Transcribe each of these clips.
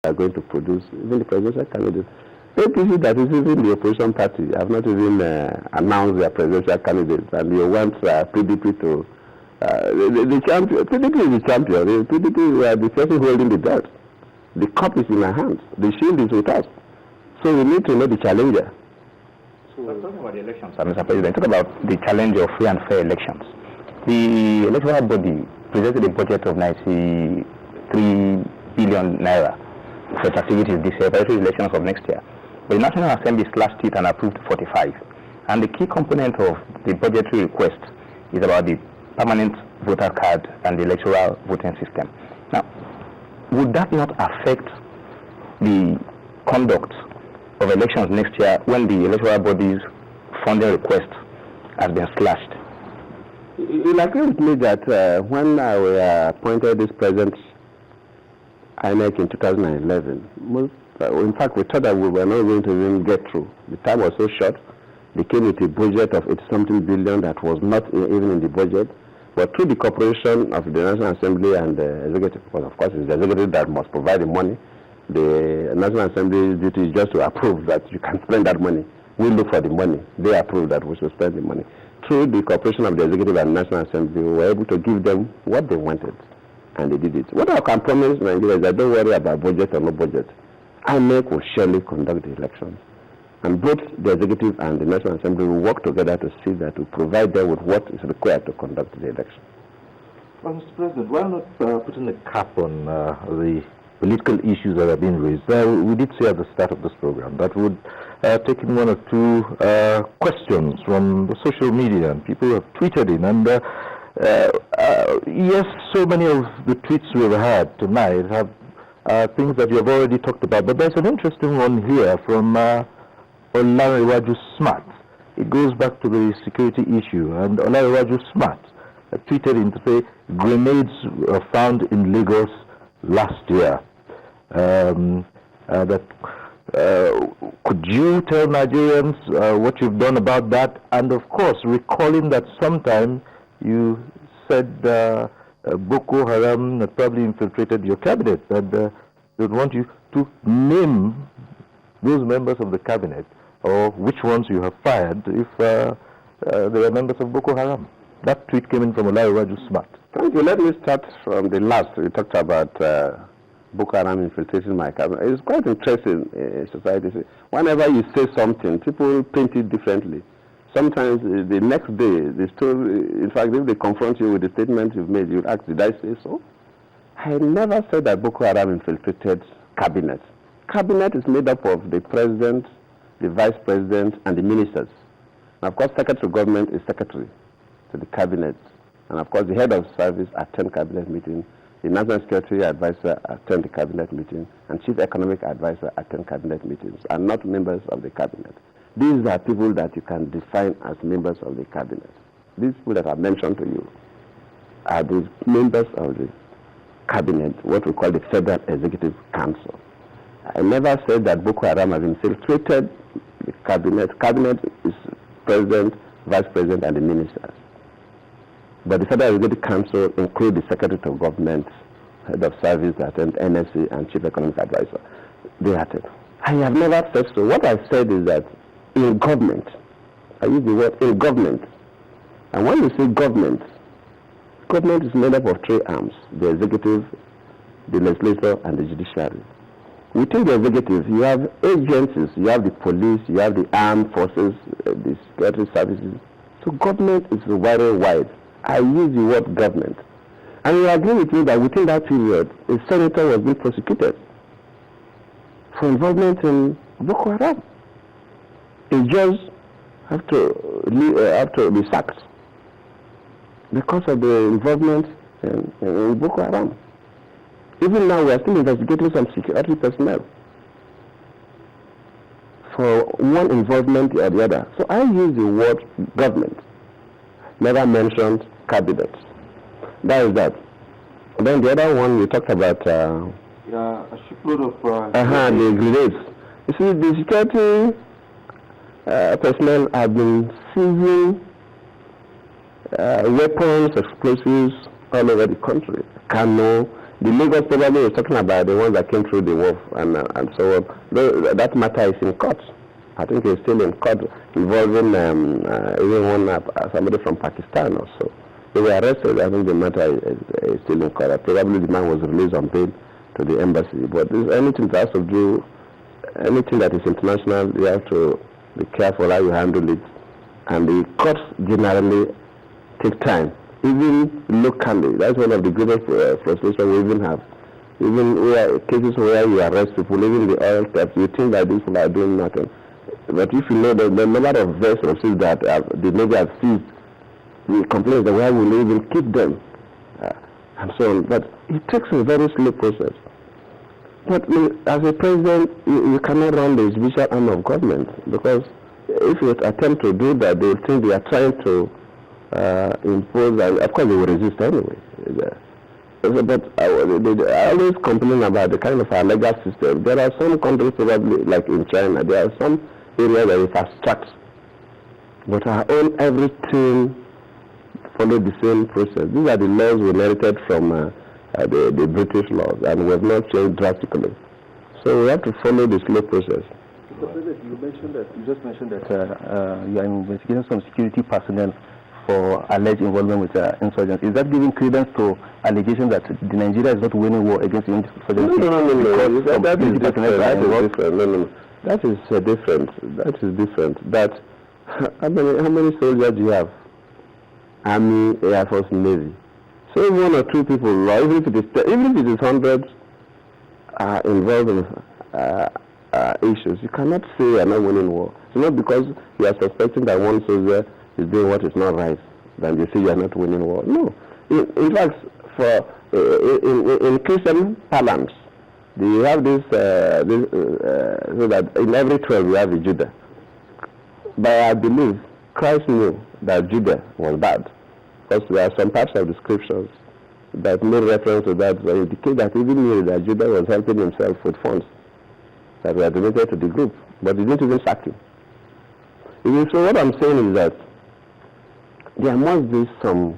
are going to produce, even the presidential candidate. APC, that is even the opposition party, have not even announced their presidential candidates, and they want PDP to, the champion. PDP is the champion. The PDP are the person holding the belt. The cup is in our hands. The shield is with us. So we need to know the challenger. So talking about the elections, Mr. President, talk about the challenge of free and fair elections. The electoral body presented a budget of 93 billion naira for its activities this year, for the elections of next year. But the National Assembly slashed it and approved 45. And the key component of the budgetary request is about the permanent voter card and the electoral voting system. Now, would that not affect the conduct of elections next year when the electoral body's funding request has been slashed? You'll agree with me that when we appointed this present INEC in 2011, in fact, we thought that we were not going to even get through. The time was so short. They came with a budget of 80-something billion that was not even in the budget. But through the cooperation of the National Assembly and the executive, because of course it's the executive that must provide the money, the National Assembly's duty is just to approve that you can spend that money. We look for the money. They approve that we should spend the money. Through the cooperation of the executive and National Assembly, we were able to give them what they wanted, and they did it. What I can promise Nigerians is that don't worry about budget or no budget. INEC will surely conduct the elections. And both the executive and the National Assembly will work together to see that we provide them with what is required to conduct the election. Well, Mr. President, why not putting a cap on the political issues that are being raised? We did say at the start of this program that would take in one or two questions from the social media, and people have tweeted in. And yes, so many of the tweets we've had tonight have things that you have already talked about, but there's an interesting one here from Olarewaju Smart. It goes back to the security issue, and Olarewaju Smart tweeted in to say grenades were found in Lagos last year. Could you tell Nigerians what you've done about that? And of course, recalling that sometime you said Boko Haram had probably infiltrated your cabinet, and they would want you to name those members of the cabinet or which ones you have fired if they were members of Boko Haram. That tweet came in from Olarewaju Smart. Thank you. Let me start from the last. We talked about Boko Haram infiltrating my cabinet. It's quite interesting in society. Whenever you say something, people paint it differently. Sometimes the next day, the story, in fact, if they confront you with the statement you've made, you'll ask, did I say so? I never said that Boko Haram infiltrated cabinet. Cabinet is made up of the president, the vice president, and the ministers. And of course, secretary of government is secretary to the cabinet. And of course, the head of service attend cabinet meeting, the national security advisor attend the cabinet meeting, and chief economic advisor attend cabinet meetings, and not members of the cabinet. These are people that you can define as members of the cabinet. These people that I mentioned to you are the members of the cabinet, what we call the Federal Executive Council. I never said that Boko Haram has infiltrated the cabinet. Cabinet is president, vice president, and the ministers. But the Federal Executive Council includes the Secretary of Government, Head of Service, attend NSC, and Chief Economic Advisor. They attend. I have never said so. What I said is that in government, I use the word in government. And when you say government, government is made up of three arms: the executive, the legislature, and the judiciary. Within the executive, you have agencies, you have the police, you have the armed forces, the security services. So government is very wide. I use the word government. And you agree with me that within that period, a senator was being prosecuted for involvement in Boko Haram. A judge have to be sacked because of the involvement in Boko Haram. Even now, we are still investigating some security personnel for one involvement or the other. So I use the word government, never mentioned cabinet. That is that. Then the other one we talked about. A shipload of. The grenades. You see, the security personnel have been seizing weapons, explosives all over the country. Kano, The Lagos probably is talking about the ones that came through the wharf and so on. That matter is in court. I think it's still in court involving even one somebody from Pakistan or so. They were arrested. I think the matter is still in court. Probably the man was released on bail to the embassy. But anything that has to do, anything that is international, you have to be careful how you handle it. And the courts generally take time, even locally. That's one of the greatest frustrations we even have. Even cases where you arrest people, even the oil theft, you think that these people are doing nothing. But if you know the number of vessels that the Navy has seized, the complaints that why will we even keep them, and so on. But it takes a very slow process. But as a president, you cannot run the judicial arm of government, because if you attempt to do that, they will think they are trying to impose, and of course they will resist anyway. But I always complain about the kind of our legal system. There are some countries, probably like in China, there are some areas that is abstract, but our own everything follow the same process. These are the laws we inherited from the British laws, and we have not changed drastically. So we have to follow the slow process. Mr. President, you just mentioned that you are investigating some security personnel for alleged involvement with insurgents. Is that giving credence to allegations that Nigeria is not winning war against insurgents? No. That is different. That is different. That how many soldiers do you have? Army, Air Force, Navy. So one or two people, even if it is hundreds, are involved in issues. You cannot say you are not winning war. It's not because you are suspecting that one soldier is doing what is not right, then you say you are not winning war. No. In fact, in Christian parlance, you have this, so that in every 12 you have a Judah. But I believe Christ knew that Judah was bad, because there are some parts of the scriptures that made reference to that indicate that he even knew that Judah was helping himself with funds that were donated to the group, but he didn't even sack him. So what I'm saying is that there must be some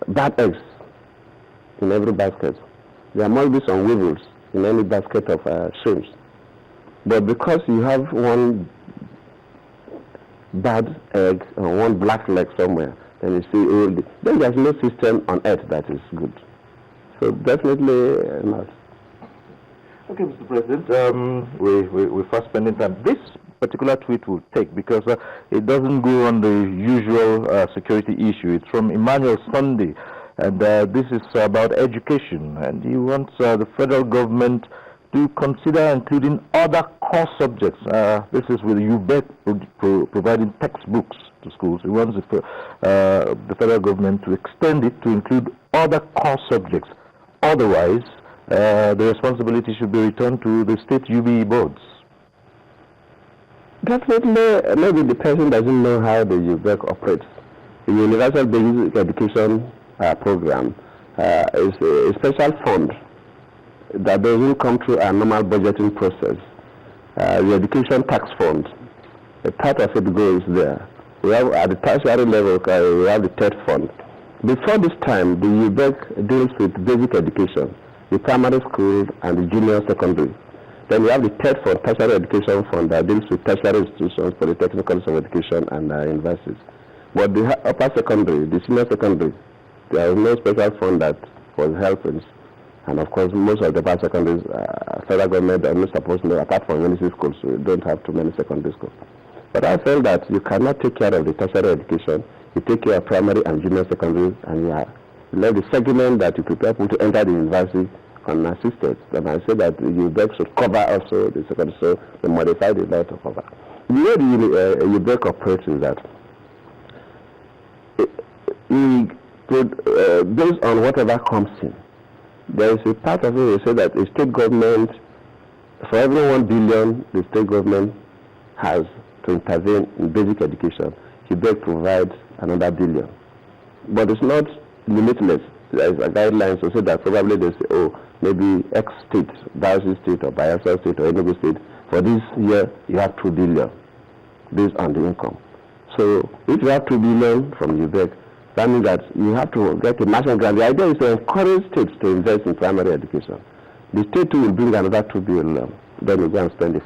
bad eggs in every basket. There must be some weevils in any basket of shrimps. But because you have one bad egg or one black leg somewhere, then you see, then there's no system on earth that is good. So definitely not. Okay, Mr. President, we're fast spending time. This particular tweet will take, because it doesn't go on the usual security issue. It's from Emmanuel Sunday, and this is about education, and he wants the federal government to consider including other core subjects. This is with UBEC providing textbooks to schools. He wants the federal government to extend it to include other core subjects. Otherwise, the responsibility should be returned to the state UBE boards. Definitely, maybe the person doesn't know how the UBEC operates. The Universal Basic Education Program is a special fund that doesn't come through a normal budgeting process. The Education Tax Fund, a part of it goes there. We have at the tertiary level, we have the TED Fund. Before this time, the UBEC deals with basic education, the primary school and the junior secondary. Then we have the TED Fund, Tertiary Education Fund, that deals with tertiary institutions, polytechnic colleges of education, and universities. But the upper secondary, the senior secondary, there is no special fund that was helping. And of course, most of the upper secondaries, federal government are not supposed to know, apart from university schools, so we don't have too many secondary schools. But I felt that you cannot take care of the tertiary education, you take care of primary and junior secondary, and you let the segment that you prepare people to enter the university unassisted. Then I say that UBEC should cover also the secondary, so they modify the law to cover. The way the UBEC operates is that based on whatever comes in, there is a part of it we say that a state government, for every 1 billion the state government has to intervene in basic education, UBEC provides another 1 billion. But it's not limitless. There is a guideline to say that probably they say, maybe X state, Bayelsa State or Bayelsa State or Enugu State, for this year you have 2 billion based on the income. So if you have 2 billion from UBEC, That means that you have to get a national grant. The idea is to encourage states to invest in primary education. The state too will bring another 2 billion. Then we go and spend the